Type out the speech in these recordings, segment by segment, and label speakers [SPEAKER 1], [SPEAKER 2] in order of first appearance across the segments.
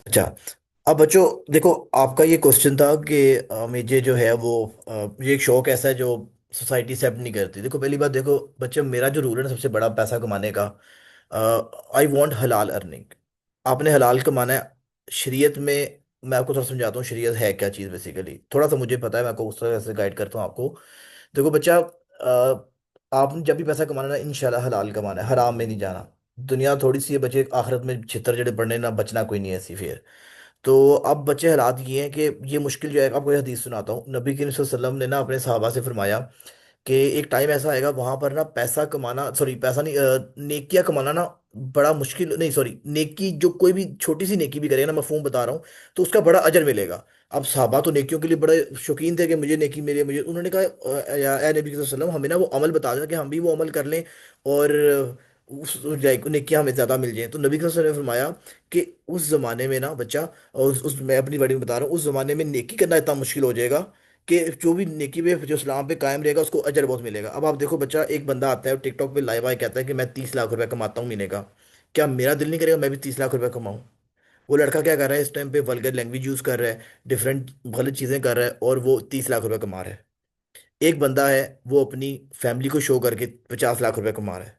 [SPEAKER 1] अच्छा। अब बच्चों देखो, आपका ये क्वेश्चन था कि मुझे जो है वो मुझे एक शौक ऐसा है जो सोसाइटी एक्सेप्ट नहीं करती। देखो पहली बात, देखो बच्चे, मेरा जो रूल है ना सबसे बड़ा पैसा कमाने का, आई वॉन्ट हलाल अर्निंग। आपने हलाल कमाना है शरीयत में। मैं आपको थोड़ा समझाता हूँ शरीयत है क्या चीज़। बेसिकली थोड़ा सा मुझे पता है, मैं आपको उस तरह से गाइड करता हूँ आपको। देखो बच्चा, आपने जब भी पैसा कमाना है ना, इंशाल्लाह हलाल कमाना है, हराम में नहीं जाना। दुनिया थोड़ी सी है बच्चे, आखिरत में छितर जड़े पड़ने ना, बचना कोई नहीं है ऐसी फिर। तो अब बच्चे हालात ये हैं कि ये मुश्किल जो है, आपको ये हदीस सुनाता हूँ। नबी करीम सल्लल्लाहु अलैहि वसल्लम ने ना अपने सहाबा से फरमाया कि एक टाइम ऐसा आएगा वहां पर ना पैसा कमाना, सॉरी पैसा नहीं, नेकियां कमाना ना बड़ा मुश्किल, नहीं सॉरी, नेकी जो कोई भी छोटी सी नेकी भी करेगा ना, मफहूम बता रहा हूँ, तो उसका बड़ा अजर मिलेगा। अब साहबा तो नेकियों के लिए बड़े शौकीन थे कि मुझे नेकी मिले मुझे। उन्होंने कहा या ए नबी वसल्लम, हमें ना वो अमल बता देना कि हम भी वो अमल कर लें और उस नेकियां हमें ज्यादा मिल जाए। तो नबी वसल्लम ने फरमाया कि उस जमाने में ना बच्चा, और मैं अपनी बड़ी में बता रहा हूँ, उस जमाने में नेकी करना इतना मुश्किल हो जाएगा कि जो भी नेकी पे, जो इस्लाम पे कायम रहेगा, उसको अजर बहुत मिलेगा। अब आप देखो बच्चा, एक बंदा आता है टिकटॉक पे लाइव आए, कहता है कि मैं 30 लाख रुपए कमाता हूँ महीने का। क्या मेरा दिल नहीं करेगा मैं भी 30 लाख रुपए कमाऊं? वो लड़का क्या कर रहा है इस टाइम पे, वल्गर लैंग्वेज यूज कर रहा है, डिफरेंट गलत चीजें कर रहा है, और वो 30 लाख रुपए कमा रहा है। एक बंदा है, वो अपनी फैमिली को शो करके 50 लाख रुपए कमा रहा है।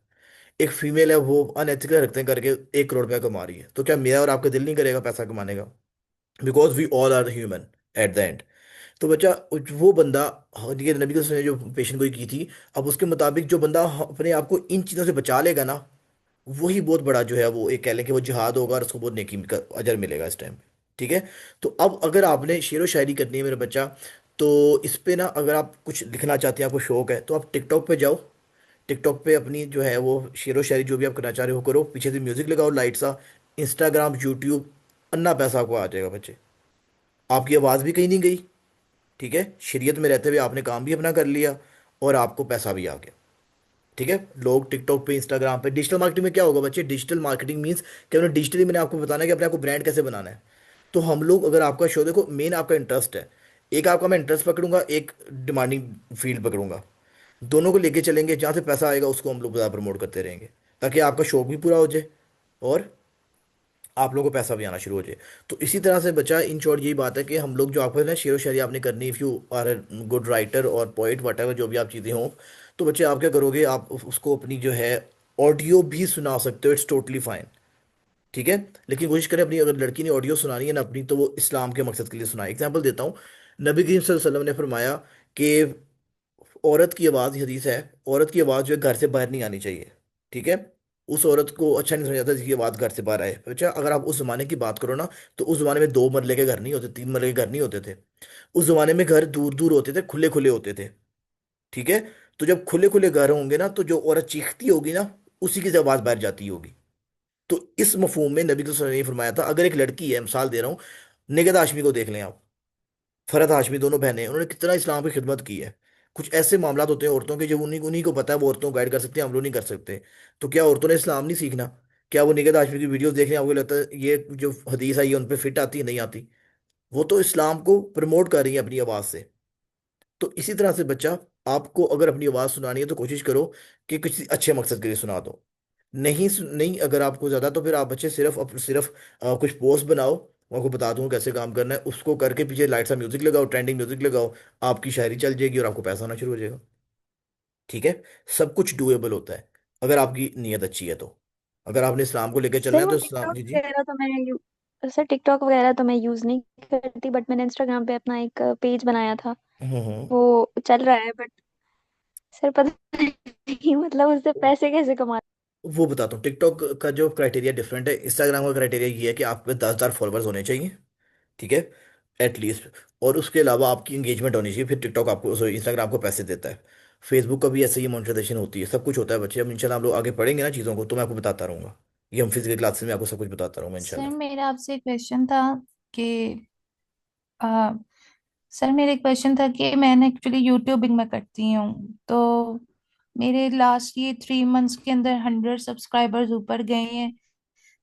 [SPEAKER 1] एक फीमेल है, वो अनएथिकल हरकतें करके 1 करोड़ रुपया कमा रही है। तो क्या मेरा और आपका दिल नहीं करेगा पैसा कमाने का? Because we all are human at the end. तो बच्चा, वो बंदा, हाँ, ये नबी के ने जो पेशेंट गोई की थी, अब उसके मुताबिक जो बंदा अपने आप को इन चीज़ों से बचा लेगा ना, वही बहुत बड़ा जो है वो, एक कह लें कि वो जिहाद होगा और उसको बहुत नेकी का अजर मिलेगा इस टाइम पे। ठीक है। तो अब अगर आपने शेरो शायरी करनी है मेरे बच्चा, तो इस पे ना अगर आप कुछ लिखना चाहते हैं, आपको शौक है, तो आप टिकटॉक पे जाओ। टिकटॉक पे अपनी जो है वो शेरो शायरी जो भी आप करना चाह रहे हो करो, पीछे से म्यूजिक लगाओ लाइट सा। इंस्टाग्राम, यूट्यूब, अन्ना पैसा आपको आ जाएगा बच्चे। आपकी आवाज़ भी कहीं नहीं गई। ठीक है, शरीयत में रहते हुए आपने काम भी अपना कर लिया, और आपको पैसा भी आ गया। ठीक है। लोग टिकटॉक पे, इंस्टाग्राम पे, डिजिटल मार्केटिंग में क्या होगा बच्चे, डिजिटल मार्केटिंग मींस कि हमने डिजिटली, मैंने आपको बताना है कि अपने आपको ब्रांड कैसे बनाना है। तो हम लोग, अगर आपका शो देखो, मेन आपका इंटरेस्ट है, एक आपका मैं इंटरेस्ट पकड़ूंगा, एक डिमांडिंग फील्ड पकड़ूंगा, दोनों को लेके चलेंगे, जहाँ से पैसा आएगा उसको हम लोग ज़्यादा प्रमोट करते रहेंगे, ताकि आपका शौक भी पूरा हो जाए और आप लोगों को पैसा भी आना शुरू हो जाए। तो इसी तरह से बचा, इन शॉर्ट यही बात है कि हम लोग जो आपको है ना शेरो शायरी आपने करनी, if you are a good writer और पोइट वट एवर, जो भी आप चीज़ें हों, तो बच्चे आप क्या करोगे, आप उसको अपनी जो है ऑडियो भी सुना सकते हो, इट्स टोटली फाइन। ठीक है। लेकिन कोशिश करें, अपनी अगर लड़की ने ऑडियो सुनानी है ना अपनी, तो वो इस्लाम के मकसद के लिए सुनाए। एग्जाम्पल देता हूँ, नबी करीम सल्लल्लाहु अलैहि वसल्लम ने फरमाया कि औरत की आवाज़, हदीस है, औरत की आवाज़ जो है घर से बाहर नहीं आनी चाहिए। ठीक है। उस औरत को अच्छा नहीं समझा जाता जिसकी आवाज़ घर से बाहर आए। अच्छा, अगर आप उस जमाने की बात करो ना, तो उस जमाने में 2 मरले के घर नहीं होते, 3 मरले के घर नहीं होते थे। उस जमाने में घर दूर दूर होते थे, खुले खुले होते थे। ठीक है। तो जब खुले खुले घर होंगे ना, तो जो औरत चीखती होगी ना, उसी की आवाज़ बाहर जाती होगी। तो इस मफहूम में नबी सल्लल्लाहु अलैहि वसल्लम ने फरमाया था, अगर एक लड़की है, मिसाल दे रहा हूँ, निगहत हाशमी को देख लें आप, फरहत हाशमी, दोनों बहनें, उन्होंने कितना इस्लाम की खिदमत की है। कुछ ऐसे मामला होते हैं औरतों के जो उन्हीं उन्हीं को पता है, वो औरतों को गाइड कर सकते हैं, हम लोग नहीं कर सकते। तो क्या औरतों ने इस्लाम नहीं सीखना? क्या वो निगहत हाशमी की वीडियोस देख रहे हैं, आपको लगता है ये जो हदीस आई है उन पर फिट आती है? नहीं आती। वो तो इस्लाम को प्रमोट कर रही है अपनी आवाज़ से। तो इसी तरह से बच्चा, आपको अगर अपनी आवाज़ सुनानी है तो कोशिश करो कि किसी अच्छे मकसद के लिए सुना दो। नहीं अगर आपको ज़्यादा, तो फिर आप बच्चे सिर्फ कुछ पोस्ट बनाओ, मैं आपको बता दूंगा कैसे काम करना है, उसको करके पीछे लाइट सा म्यूजिक लगाओ, ट्रेंडिंग म्यूजिक लगाओ, आपकी शायरी चल जाएगी और आपको पैसा आना शुरू हो जाएगा। ठीक है। सब कुछ डुएबल होता है, अगर आपकी नीयत अच्छी है तो। अगर आपने इस्लाम को लेकर चलना
[SPEAKER 2] सर
[SPEAKER 1] है
[SPEAKER 2] वो
[SPEAKER 1] तो इस्लाम,
[SPEAKER 2] टिकटॉक
[SPEAKER 1] जी जी।
[SPEAKER 2] वगैरह तो मैं सर टिकटॉक वगैरह तो मैं यूज नहीं करती, बट मैंने इंस्टाग्राम पे अपना एक पेज बनाया था।
[SPEAKER 1] हम्म।
[SPEAKER 2] वो चल रहा है, बट सर पता नहीं मतलब उससे पैसे कैसे कमा।
[SPEAKER 1] वो बताता हूँ, टिकटॉक का जो क्राइटेरिया डिफरेंट है, इंस्टाग्राम का क्राइटेरिया ये है कि आपके 10,000 फॉलोअर्स होने चाहिए। ठीक है, एटलीस्ट। और उसके अलावा आपकी इंगेजमेंट होनी चाहिए, फिर टिकटॉक आपको, सॉरी, इंस्टाग्राम आपको पैसे देता है। फेसबुक का भी ऐसे ही मोनेटाइजेशन होती है, सब कुछ होता है बच्चे। अब इंशाल्लाह हम लोग आगे पढ़ेंगे ना चीज़ों को, तो मैं आपको बताता रहूंगा। ये हम फिजिकल क्लासेस में आपको सब कुछ बताता रहूंगा
[SPEAKER 3] सर
[SPEAKER 1] इंशाल्लाह।
[SPEAKER 3] मेरा आपसे क्वेश्चन था कि आ, सर मेरा क्वेश्चन था कि मैंने एक्चुअली यूट्यूबिंग में करती हूँ, तो मेरे लास्ट ये 3 मंथ्स के अंदर 100 सब्सक्राइबर्स ऊपर गए हैं।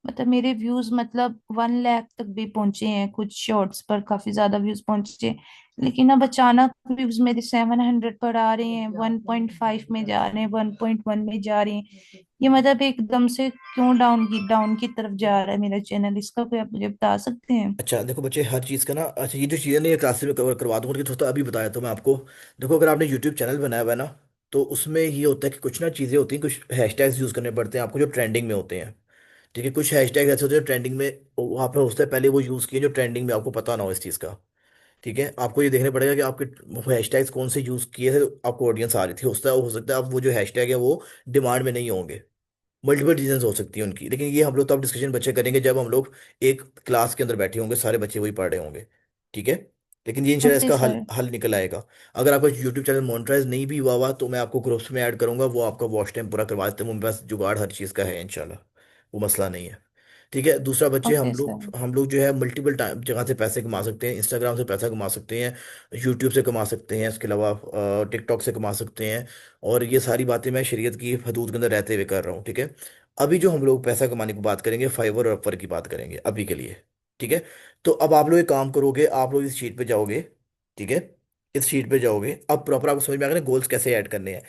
[SPEAKER 3] मतलब मेरे व्यूज मतलब 1 लाख तक भी पहुंचे हैं, कुछ शॉर्ट्स पर काफी ज्यादा व्यूज पहुंचे। लेकिन अब अचानक व्यूज मेरे 700 पर आ रहे हैं, 1.5 में जा रहे हैं, 1.1 में जा रहे हैं। ये मतलब एकदम से क्यों डाउन की तरफ जा रहा है मेरा चैनल? इसका कोई आप मुझे बता सकते हैं?
[SPEAKER 1] अच्छा देखो बच्चे, हर चीज़ का ना, अच्छा ये जो चीज़ें ना ये क्लासेस में कवर करवा दूंगा, लेकिन थोड़ा अभी बताया तो मैं आपको। देखो अगर आपने यूट्यूब चैनल बनाया हुआ है ना, तो उसमें ये होता है कि कुछ ना चीज़ें होती हैं, कुछ हैशटैग्स यूज़ करने पड़ते हैं आपको जो ट्रेंडिंग में होते हैं। ठीक है, कुछ हैशटैग ऐसे होते हैं ट्रेंडिंग में, वहाँ पर उससे पहले वो यूज़ किए जो ट्रेंडिंग में आपको पता ना हो इस चीज़ का। ठीक है, आपको ये देखना पड़ेगा कि आपके हैशटैग्स कौन से यूज़ किए थे, तो आपको ऑडियंस आ रही थी। हो सकता है अब वो जो हैशटैग है वो डिमांड में नहीं होंगे। मल्टीपल रीजंस हो सकती हैं उनकी, लेकिन ये हम लोग तो अब डिस्कशन बच्चे करेंगे जब हम लोग एक क्लास के अंदर बैठे होंगे, सारे बच्चे वही पढ़ रहे होंगे। ठीक है, लेकिन ये इंशाल्लाह
[SPEAKER 3] ओके
[SPEAKER 1] इसका हल
[SPEAKER 3] सर।
[SPEAKER 1] हल निकल आएगा। अगर आपका यूट्यूब चैनल मोनेटाइज नहीं भी हुआ तो मैं आपको ग्रुप्स में ऐड करूंगा, वो आपका वॉच टाइम पूरा करवा देते हैं, मेरे पास जुगाड़ हर चीज़ का है इंशाल्लाह। वो मसला नहीं है। ठीक है, दूसरा बच्चे,
[SPEAKER 3] ओके
[SPEAKER 1] हम लोग जो है मल्टीपल टाइम जगह से पैसे कमा सकते हैं। इंस्टाग्राम से पैसा कमा सकते हैं, यूट्यूब से कमा सकते हैं, इसके अलावा टिकटॉक से कमा सकते हैं। और ये सारी बातें मैं शरीयत की हदूद के अंदर रहते हुए कर रहा हूँ। ठीक है, अभी जो हम लोग पैसा कमाने की बात करेंगे, फाइवर और अपवर की बात करेंगे अभी के लिए। ठीक है, तो अब आप लोग एक काम करोगे, आप लोग इस शीट पे जाओगे। ठीक है, इस शीट पे जाओगे, अब प्रॉपर आपको समझ में आ गया ना गोल्स कैसे ऐड करने हैं।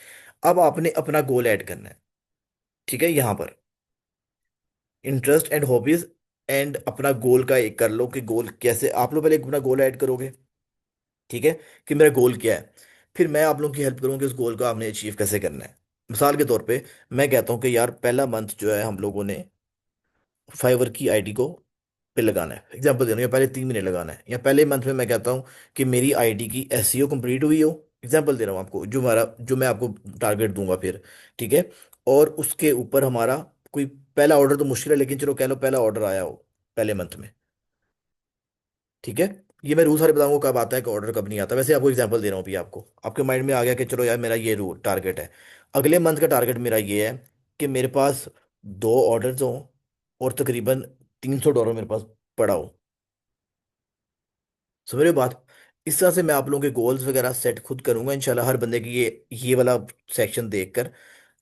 [SPEAKER 1] अब आपने अपना गोल ऐड करना है। ठीक है, यहाँ पर इंटरेस्ट एंड हॉबीज एंड अपना गोल का एक कर लो कि गोल कैसे, आप लोग पहले अपना गोल ऐड करोगे। ठीक है, कि मेरा गोल क्या है, फिर मैं आप लोगों की हेल्प करूंगा कि उस गोल को आपने अचीव कैसे करना है। मिसाल के तौर पे मैं कहता हूँ कि यार पहला मंथ जो है हम लोगों ने फाइवर की आईडी को पे लगाना है, एग्जांपल दे रहा हूँ, या पहले 3 महीने लगाना है, या पहले मंथ में मैं कहता हूँ कि मेरी आईडी की एसईओ कंप्लीट हुई हो। एग्जांपल दे रहा हूँ आपको, जो मैं आपको टारगेट दूंगा फिर। ठीक है, और उसके ऊपर हमारा कोई पहला ऑर्डर तो मुश्किल है, लेकिन चलो कह लो पहला ऑर्डर आया हो पहले मंथ में। ठीक है, ये मैं रूल सारे बताऊंगा कब आता है कि ऑर्डर कब नहीं आता। वैसे आपको एग्जांपल दे रहा हूँ अभी, आपको आपके माइंड में आ गया कि चलो यार मेरा ये रूल टारगेट है। अगले मंथ का टारगेट मेरा ये है कि मेरे पास 2 ऑर्डर्स हों और तकरीबन $300 मेरे पास पड़ा हो। समझ रहे हो बात? इस तरह से मैं आप लोगों के गोल्स वगैरह सेट खुद करूंगा इंशाल्लाह, हर बंदे की ये वाला सेक्शन देखकर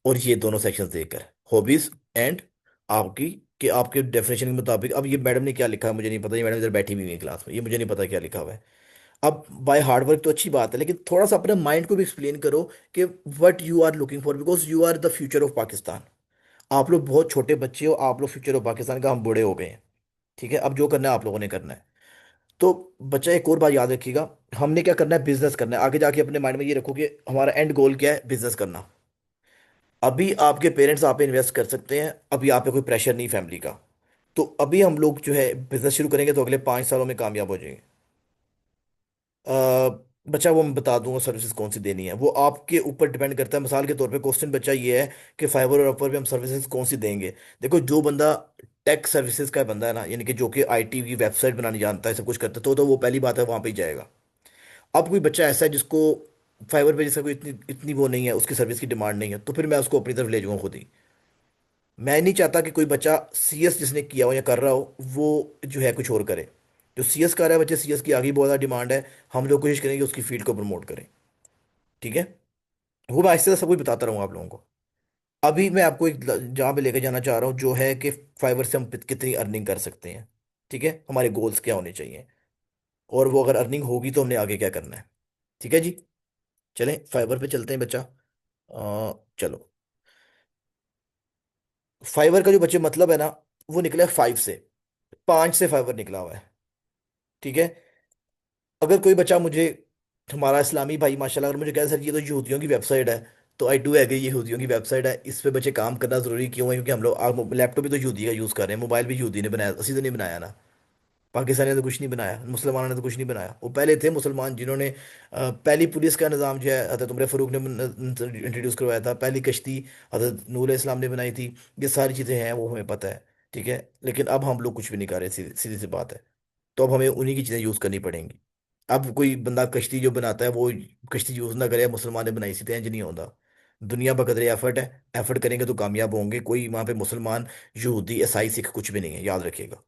[SPEAKER 1] और ये दोनों सेक्शंस देखकर, हॉबीज एंड आपकी, कि आपके डेफिनेशन के मुताबिक। अब ये मैडम ने क्या लिखा है मुझे नहीं पता, ये मैडम इधर बैठी हुई है क्लास में, ये मुझे नहीं पता क्या लिखा हुआ है। अब बाय हार्ड वर्क तो अच्छी बात है, लेकिन थोड़ा सा अपने माइंड को भी एक्सप्लेन करो कि what you are looking for, because you are the future of Pakistan. आप लोग बहुत छोटे बच्चे हो, आप लोग फ्यूचर ऑफ पाकिस्तान का, हम बूढ़े हो गए हैं। ठीक है, अब जो करना है आप लोगों ने करना है। तो बच्चा एक और बात याद रखिएगा, हमने क्या करना है, बिजनेस करना है। आगे जाके अपने माइंड में ये रखो कि हमारा एंड गोल क्या है, बिजनेस करना। अभी आपके पेरेंट्स आप पे इन्वेस्ट कर सकते हैं, अभी आप पे कोई प्रेशर नहीं फैमिली का। तो अभी हम लोग जो है बिजनेस शुरू करेंगे तो अगले 5 सालों में कामयाब हो जाएंगे। अ, बच्चा वो मैं बता दूंगा सर्विसेज कौन सी देनी है, वो आपके ऊपर डिपेंड करता है। मिसाल के तौर पे क्वेश्चन बच्चा ये है कि फाइबर और अपवर पे हम सर्विसेज कौन सी देंगे। देखो जो बंदा टेक सर्विसेज का बंदा है ना, यानी कि जो कि आईटी की वेबसाइट बनानी जानता है, सब कुछ करता है, तो वो पहली बात है वहां पे ही जाएगा। अब कोई बच्चा ऐसा है जिसको फाइबर पे जिसका कोई इतनी इतनी वो नहीं है, उसकी सर्विस की डिमांड नहीं है, तो फिर मैं उसको अपनी तरफ ले जाऊंगा खुद ही। मैं नहीं चाहता कि कोई बच्चा सीएस जिसने किया हो या कर रहा हो वो जो है कुछ और करे। जो सीएस कर रहा है बच्चे, सीएस की आगे बहुत ज़्यादा डिमांड है, हम लोग कोशिश करेंगे उसकी फील्ड को प्रमोट करें। ठीक है, वो मैं आहिस्ते से सब कुछ बताता रहूँगा आप लोगों को। अभी मैं आपको एक जहाँ पे लेकर जाना चाह रहा हूँ, जो है कि फाइवर से हम कितनी अर्निंग कर सकते हैं। ठीक है, हमारे गोल्स क्या होने चाहिए, और वो अगर अर्निंग होगी तो हमने आगे क्या करना है। ठीक है जी, चलें फाइवर पे चलते हैं बच्चा। चलो, फाइवर का जो बच्चे मतलब है ना, वो निकला है 5 से फाइवर निकला हुआ है। ठीक है, अगर कोई बच्चा मुझे, हमारा इस्लामी भाई माशाल्लाह, अगर मुझे कहे सर ये तो यहूदियों की वेबसाइट है, तो आई डू एग्री, ये यहूदियों की वेबसाइट है, इस पे बच्चे काम करना जरूरी क्यों है, क्योंकि हम लोग लैपटॉप भी तो यहूदी का यूज़ कर रहे हैं, मोबाइल भी यहूदी ने बनाया, ਅਸੀਂ तो नहीं बनाया ना। पाकिस्तानी ने तो कुछ नहीं बनाया, मुसलमानों ने तो कुछ नहीं बनाया, वो पहले थे मुसलमान जिन्होंने पहली पुलिस का निज़ाम जो है हज़रत उमर फ़ारूक ने इंट्रोड्यूस करवाया था, पहली कश्ती हज़रत नूर इस्लाम ने बनाई थी। ये सारी चीज़ें हैं वो हमें पता है। ठीक है, लेकिन अब हम लोग कुछ भी नहीं कर रहे, सीधी सीधी सी बात है। तो अब हमें उन्हीं की चीज़ें यूज़ करनी पड़ेंगी। अब कोई बंदा कश्ती जो बनाता है वो कश्ती यूज़ ना करे, मुसलमान ने बनाई सी तो इंज नहीं होता। दुनिया बकदरे एफर्ट है, एफर्ट करेंगे तो कामयाब होंगे। कोई वहाँ पे मुसलमान यहूदी ईसाई सिख कुछ भी नहीं है, याद रखिएगा।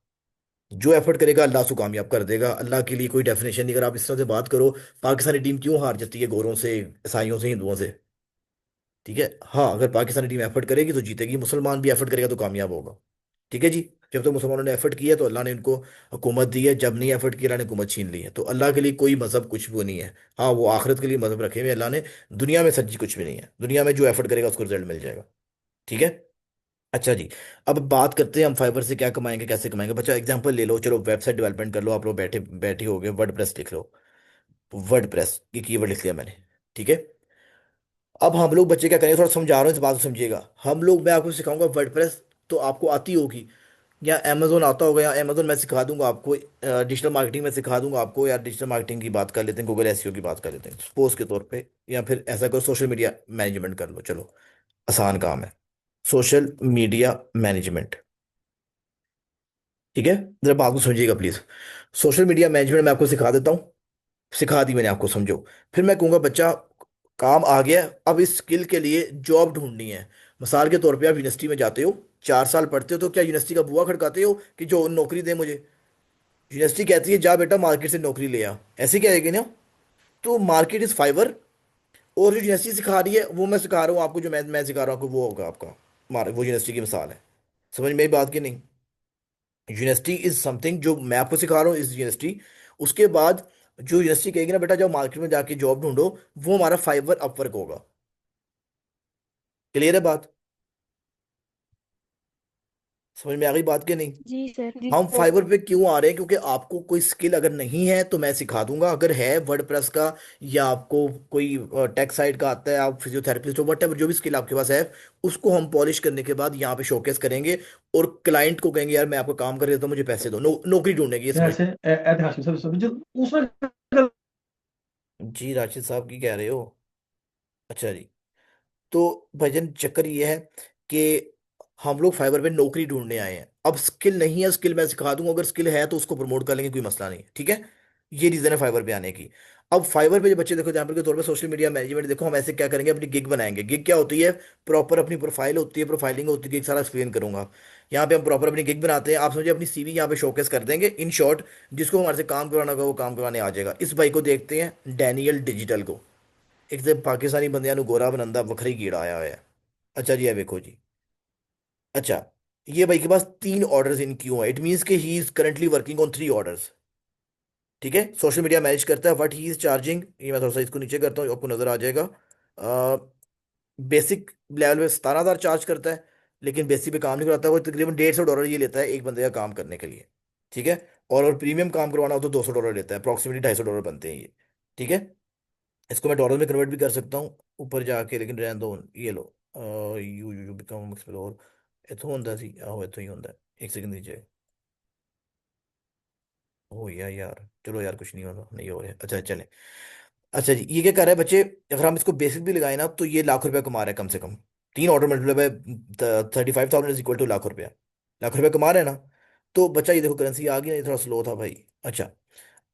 [SPEAKER 1] जो एफर्ट करेगा अल्लाह उसको कामयाब कर देगा। अल्लाह के लिए कोई डेफिनेशन नहीं। अगर आप इस तरह से बात करो, पाकिस्तानी टीम क्यों हार जाती है गोरों से, ईसाइयों से, हिंदुओं से? ठीक है, हाँ, अगर पाकिस्तानी टीम एफर्ट करेगी तो जीतेगी, मुसलमान भी एफर्ट करेगा तो कामयाब होगा। ठीक है जी। जब तक मुसलमानों ने एफर्ट किया तो अल्लाह ने इनको हुकूमत दी है, जब नहीं एफर्ट किया अल्लाह ने हुकूमत छीन ली है। तो अल्लाह के लिए कोई मजहब कुछ भी नहीं है। हाँ, वो आखिरत के लिए मजहब रखे हुए हैं अल्लाह ने। दुनिया में सच्ची कुछ भी नहीं है, दुनिया में जो एफर्ट करेगा उसको रिजल्ट मिल जाएगा। ठीक है। अच्छा जी, अब बात करते हैं हम फाइबर से क्या कमाएंगे, कैसे कमाएंगे। बच्चा एग्जांपल ले लो, चलो वेबसाइट डेवलपमेंट कर लो, आप लोग बैठे बैठे हो गए, वर्डप्रेस लिख लो। वर्डप्रेस ये कीवर्ड लिख लिया मैंने। ठीक है। अब हम लोग बच्चे क्या करेंगे, थोड़ा समझा रहा हूँ, इस बात को समझिएगा। हम लोग, मैं आपको सिखाऊंगा वर्डप्रेस, तो आपको आती होगी, या अमेजोन आता होगा, या अमेजोन मैं सिखा दूंगा आपको, डिजिटल मार्केटिंग में सिखा दूंगा आपको, या डिजिटल मार्केटिंग की बात कर लेते हैं, गूगल एसईओ की बात कर लेते हैं सपोज के तौर पे। या फिर ऐसा करो, सोशल मीडिया मैनेजमेंट कर लो, चलो आसान काम है। Social media management. ठीक है। जरा बात को समझिएगा प्लीज। सोशल मीडिया मैनेजमेंट मैं आपको सिखा देता हूँ, सिखा दी मैंने आपको, समझो। फिर मैं कहूंगा बच्चा काम आ गया, अब इस स्किल के लिए जॉब ढूंढनी है। मिसाल के तौर पे आप यूनिवर्सिटी में जाते हो, 4 साल पढ़ते हो, तो क्या यूनिवर्सिटी का बुआ खड़काते हो कि जो नौकरी दे मुझे? यूनिवर्सिटी कहती है जा बेटा मार्केट से नौकरी ले आ, ऐसे कहेगी ना। तो मार्केट इज फाइवर, और जो यूनिवर्सिटी सिखा रही है वो मैं सिखा रहा हूँ आपको, जो मैं सिखा रहा हूँ आपको, वो होगा आपका मार्क, वो यूनिवर्सिटी की मिसाल है। समझ में आई बात की नहीं? यूनिवर्सिटी इज समथिंग, जो मैं आपको सिखा रहा हूँ इज यूनिवर्सिटी। उसके बाद जो यूनिवर्सिटी कहेगी ना बेटा जब मार्केट में जाके जॉब ढूंढो, वो हमारा फाइवर अपवर्क होगा। क्लियर है बात? समझ में आ गई बात की नहीं?
[SPEAKER 2] जी सर।
[SPEAKER 1] हम फाइवर पे क्यों आ रहे हैं, क्योंकि आपको कोई स्किल अगर नहीं है तो मैं सिखा दूंगा, अगर है वर्डप्रेस का, या आपको कोई टेक साइट का आता है, आप फिजियोथेरेपिस्ट हो, वट जो भी स्किल आपके पास है, उसको हम पॉलिश करने के बाद यहाँ पे शोकेस करेंगे, और क्लाइंट को कहेंगे यार मैं आपको काम कर देता हूँ, मुझे पैसे दो, नौकरी ढूंढेगी, ये समझ।
[SPEAKER 4] जैसे ऐतिहासिक सब जो उसमें अगर
[SPEAKER 1] जी राशिद साहब की कह रहे हो? अच्छा जी। तो भजन चक्कर ये है कि हम लोग फाइबर पे नौकरी ढूंढने आए हैं, अब स्किल नहीं है, स्किल मैं सिखा दूंगा, अगर स्किल है तो उसको प्रमोट कर लेंगे, कोई मसला नहीं है। ठीक है। ये रीजन है फाइबर पे आने की। अब फाइबर पे जो बच्चे देखो, एग्जाम्पल के तौर पे सोशल मीडिया मैनेजमेंट देखो, हम ऐसे क्या करेंगे, अपनी गिग बनाएंगे। गिग क्या होती है? प्रॉपर अपनी प्रोफाइल होती है, प्रोफाइलिंग होती है, गिग सारा एक्सप्लेन करूंगा। यहाँ पे हम प्रॉपर अपनी गिग बनाते हैं, आप समझिए अपनी सीवी यहाँ पे शोकेस कर देंगे इन शॉर्ट। जिसको हमारे से काम करवाना होगा वो काम करवाने आ जाएगा। इस भाई को देखते हैं, डैनियल डिजिटल को। एक तो पाकिस्तानी बंदियां ਨੂੰ गोरा बनंदा वखरी कीड़ा आया हुआ है। अच्छा जी, है देखो जी। अच्छा, ये भाई के पास 3 ऑर्डर्स इन क्यू है, इट मीन्स कि he is currently working on 3 orders. ठीक है। सोशल मीडिया मैनेज करता है, व्हाट ही इज चार्जिंग, ये मैं थोड़ा सा इसको नीचे करता हूँ, आपको नजर आ जाएगा। बेसिक लेवल पे 17,000 चार्ज करता है, लेकिन बेसिक पे काम नहीं कराता, वो तकरीबन $150 ये लेता है एक बंदे का काम करने के लिए। ठीक है। और प्रीमियम काम करवाना हो तो $200 लेता है, अप्रॉक्सीमेटली $250 बनते हैं ये। ठीक है। इसको मैं डॉलर में कन्वर्ट भी कर सकता हूँ ऊपर जाके, लेकिन रहने दो, ये लो। यू यू बिकम एक्सप्लोर, इथों ਹੁੰਦਾ ਸੀ ਆਹੋ ਇੱਥੋਂ ही ਹੁੰਦਾ है। एक सेकंड दीजिए। हो यार, चलो यार कुछ नहीं होगा, नहीं हो रहा है, अच्छा चले। अच्छा जी, ये क्या कर रहा है बच्चे, अगर हम इसको बेसिक भी लगाए ना तो ये ₹1,00,000 कमा रहा है कम से कम। 3 ऑर्डर मतलब है, 35,000 इज इक्वल टू ₹1,00,000। ₹1,00,000 कमा रहा है ना। तो बच्चा ये देखो करेंसी आ गई ना, ये थोड़ा स्लो था भाई। अच्छा,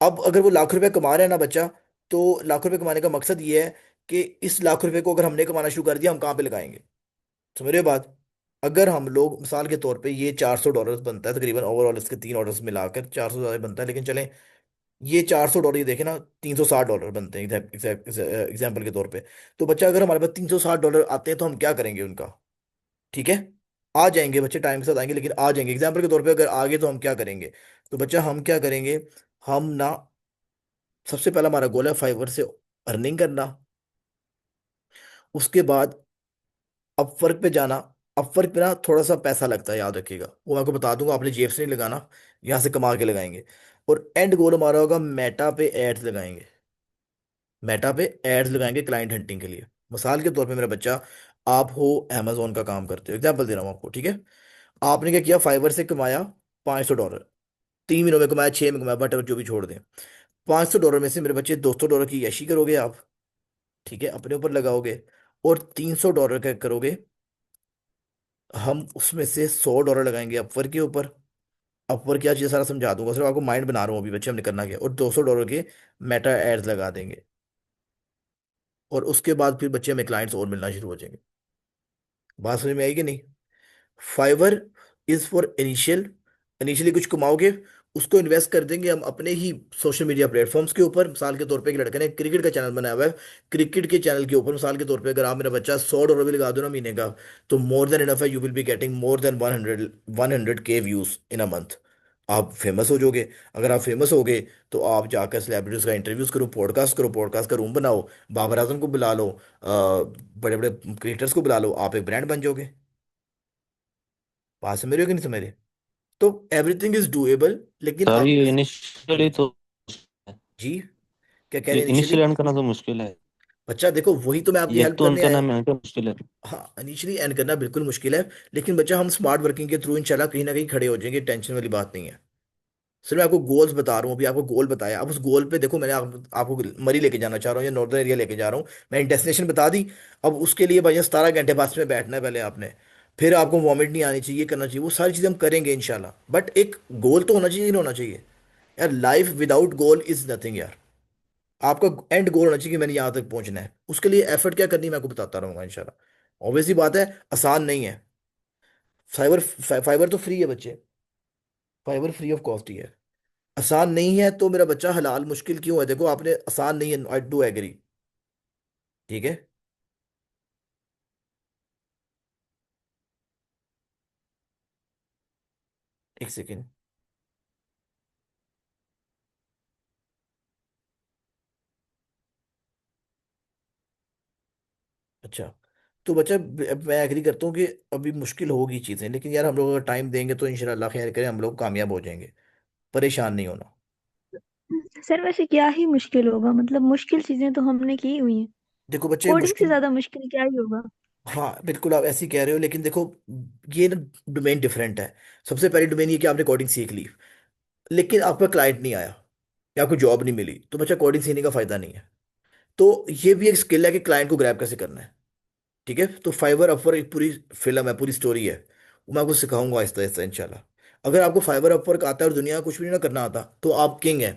[SPEAKER 1] अब अगर वो ₹1,00,000 कमा रहा है ना बच्चा, तो ₹1,00,000 कमाने का मकसद ये है कि इस ₹1,00,000 को अगर हमने कमाना शुरू कर दिया, हम कहाँ पे लगाएंगे? समझ रहे हो बात? अगर हम लोग मिसाल के तौर पे, ये $400 बनता है तकरीबन, ओवरऑल इसके 3 ऑर्डर्स मिलाकर 400 ज्यादा बनता है, लेकिन चलें, ये $400 ये देखे ना, $360 बनते हैं एग्जाम्पल के तौर पे। तो बच्चा अगर हमारे पास $360 आते हैं तो हम क्या करेंगे उनका? ठीक है। आ जाएंगे बच्चे, टाइम के साथ आएंगे, लेकिन आ जाएंगे। एग्जाम्पल के तौर पे अगर आगे तो हम क्या करेंगे? तो बच्चा हम क्या करेंगे, हम ना, सबसे पहला हमारा गोल है फाइवर से अर्निंग करना। उसके बाद अपवर्क पे जाना। अपवर्क पे ना थोड़ा सा पैसा लगता है, याद रखिएगा, वो मैं आपको बता दूंगा, आपने जेब से नहीं लगाना, यहाँ से कमा के लगाएंगे। और एंड गोल हमारा होगा मेटा पे एड्स लगाएंगे। मेटा पे एड्स लगाएंगे क्लाइंट हंटिंग के लिए। मिसाल के तौर पे मेरा बच्चा, आप हो अमेजोन का काम करते हो, एग्जाम्पल दे रहा हूँ आपको। ठीक है। आपने क्या किया, फाइवर से कमाया $500, 3 महीनों में कमाया, 6 में कमाया, बट जो भी छोड़ दें, $500 में से मेरे बच्चे $200 की यशी करोगे आप। ठीक है, अपने ऊपर लगाओगे। और $300 का करोगे, हम उसमें से $100 लगाएंगे अपवर के ऊपर। अपवर क्या चीज़ सारा समझा दूंगा, सिर्फ आपको माइंड बना रहा हूँ अभी बच्चे, हमने करना क्या, और $200 के मेटा एड्स लगा देंगे। और उसके बाद फिर बच्चे हमें क्लाइंट्स और मिलना शुरू हो जाएंगे। बात समझ में आएगी नहीं? Fiverr is for initial, initially कुछ कमाओगे, उसको इन्वेस्ट कर देंगे हम अपने ही सोशल मीडिया प्लेटफॉर्म्स के ऊपर। मिसाल के तौर पे एक लड़के ने क्रिकेट का चैनल बनाया हुआ है, क्रिकेट के चैनल के ऊपर मिसाल के तौर पे अगर आप मेरा बच्चा $100 भी लगा दो ना महीने का, तो मोर देन इनफ है, you will be getting more than 100K views in a month. आप फेमस हो जाओगे। अगर आप फेमस हो गए तो आप जाकर सेलिब्रिटीज का इंटरव्यूज करो, पॉडकास्ट करो, पॉडकास्ट का रूम बनाओ, बाबर आजम को बुला लो, बड़े बड़े क्रिएटर्स को बुला लो, आप एक ब्रांड बन जाओगे। बात समझ रहे हो कि नहीं समझ रहे? तो एवरीथिंग इज डूएबल, लेकिन
[SPEAKER 5] सर
[SPEAKER 1] आप।
[SPEAKER 5] ये इनिशियली तो
[SPEAKER 1] जी, क्या कह रहे हैं इनिशियली?
[SPEAKER 5] इनिशियली अर्न करना तो मुश्किल है।
[SPEAKER 1] बच्चा देखो, वही तो मैं आपकी
[SPEAKER 5] ये
[SPEAKER 1] हेल्प
[SPEAKER 5] तो अर्न
[SPEAKER 1] करने
[SPEAKER 5] करना
[SPEAKER 1] आया।
[SPEAKER 5] मैं क्या मुश्किल है।
[SPEAKER 1] हाँ, इनिशियली एंड करना बिल्कुल मुश्किल है, लेकिन बच्चा हम स्मार्ट वर्किंग के थ्रू इंशाल्लाह कहीं ना कहीं खड़े हो जाएंगे, टेंशन वाली बात नहीं है। सर मैं आपको गोल्स बता रहा हूँ, अभी आपको गोल बताया, अब उस गोल पे देखो, मैंने आपको मरी लेके जाना चाह रहा हूँ या नॉर्दर्न एरिया लेके जा रहा हूँ, मैंने डेस्टिनेशन बता दी। अब उसके लिए भाई 17 घंटे बस में बैठना है पहले आपने, फिर आपको वॉमिट नहीं आनी चाहिए, करना चाहिए, वो सारी चीज़ें हम करेंगे इंशाल्लाह, बट एक गोल तो होना चाहिए, नहीं होना चाहिए? यार life without goal is nothing यार। आपका एंड गोल होना चाहिए कि मैंने यहाँ तक पहुंचना है, उसके लिए एफर्ट क्या करनी है मैं आपको बताता रहूंगा इंशाल्लाह। ऑब्वियसली बात है, आसान नहीं है। फाइबर फाइबर तो फ्री है बच्चे, फाइबर फ्री ऑफ कॉस्ट ही है। आसान नहीं है तो मेरा बच्चा हलाल मुश्किल क्यों है? देखो आपने आसान नहीं है, आई डू एग्री। ठीक है। एक सेकेंड। अच्छा, तो बच्चा मैं एग्री करता हूँ कि अभी मुश्किल होगी चीज़ें, लेकिन यार हम लोग अगर टाइम देंगे तो इंशाल्लाह खैर करें हम लोग कामयाब हो जाएंगे। परेशान नहीं होना।
[SPEAKER 2] सर वैसे क्या ही मुश्किल होगा, मतलब मुश्किल चीजें तो हमने की हुई हैं।
[SPEAKER 1] देखो बच्चे
[SPEAKER 2] कोडिंग से
[SPEAKER 1] मुश्किल।
[SPEAKER 2] ज्यादा मुश्किल क्या ही होगा।
[SPEAKER 1] हाँ बिल्कुल, आप ऐसे ही कह रहे हो, लेकिन देखो ये ना डोमेन डिफरेंट है। सबसे पहली डोमेन ये कि आपने कोडिंग सीख ली, लेकिन आपका क्लाइंट नहीं आया या आपको जॉब नहीं मिली, तो बच्चा कोडिंग सीखने का फायदा नहीं है। तो ये भी एक स्किल है कि क्लाइंट को ग्रैब कैसे करना है। ठीक है, तो फाइवर अपवर्क एक पूरी फिल्म है, पूरी स्टोरी है, वो मैं आपको सिखाऊंगा आहिस्ता आहिस्ता इंशाल्लाह। अगर आपको फाइवर अपवर्क आता है और दुनिया का कुछ भी नहीं ना करना आता, तो आप किंग हैं।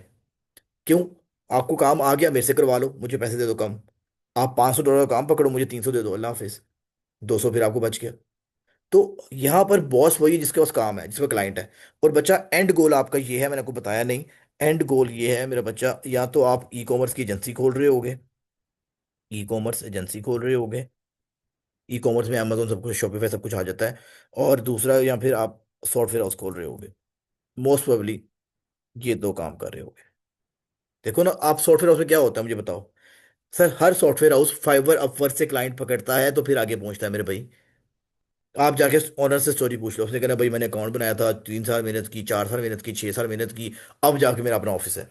[SPEAKER 1] क्यों? आपको काम आ गया, मेरे से करवा लो, मुझे पैसे दे दो कम। आप $500 का काम पकड़ो, मुझे 300 दे दो, अल्लाह हाफिज। 200 फिर आपको बच गया। तो यहाँ पर बॉस वही है जिसके पास काम है, जिसका क्लाइंट है। और बच्चा एंड गोल आपका ये है, मैंने आपको बताया नहीं। एंड गोल ये है मेरा बच्चा, या तो आप ई कॉमर्स की एजेंसी खोल रहे होगे, ई कॉमर्स एजेंसी खोल रहे होगे, ई कॉमर्स में अमेजोन सब कुछ, शॉपिफाई सब कुछ आ जाता है। और दूसरा, या फिर आप सॉफ्टवेयर हाउस खोल रहे होगे, मोस्ट प्रोबेबली ये दो काम कर रहे होगे। देखो ना, आप सॉफ्टवेयर हाउस में क्या होता है मुझे बताओ। सर हर सॉफ्टवेयर हाउस फाइवर अपवर्क से क्लाइंट पकड़ता है तो फिर आगे पहुंचता है मेरे भाई। आप जाके ऑनर से स्टोरी पूछ लो, उसने कहना भाई मैंने अकाउंट बनाया था, 3 साल मेहनत की, 4 साल मेहनत की, 6 साल मेहनत की, अब जाके मेरा अपना ऑफिस है।